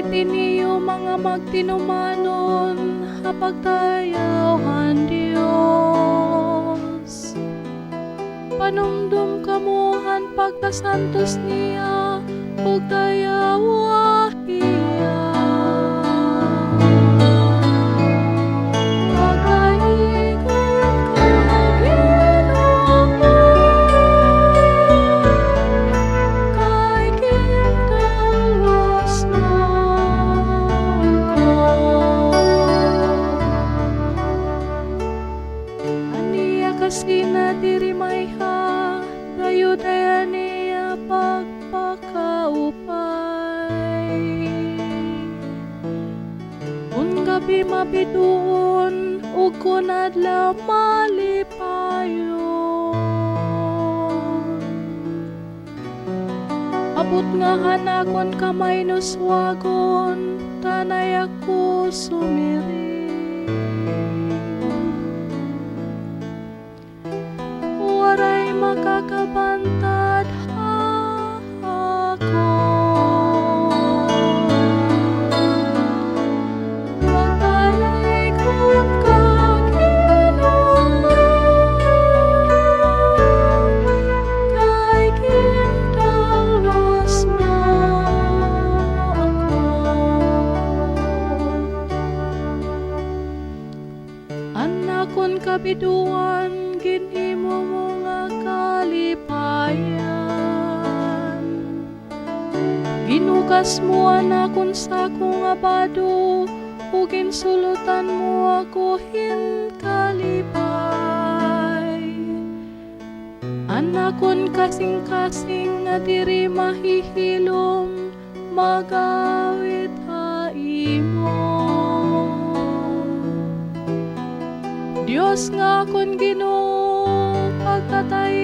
itiniyo mga magtinumanon, hapagtayawan Dios. Panumdum kamuhan pagkasantos niya, ug tayawa hiya. Sina diri mayha, dayo daya niya pagpakaupay. Kung gabi mabituon, ug kun adlaw malipayon. Abot nga hanakon kamay nuswagon, tanay ako sumiri. Waray makakabantad ako. Wakalay kong kaginuman, kay kintalos na ako. Anakon kabiduan, ginhimo mo kalipayan. Ginukas mo anakon sa akong abado, ug ginsulutan mo ako hinkalipay. Anakon kasing-kasing nga diri mahihilom, magawit ha imo. Dios nga akon Ginoo, pagkatay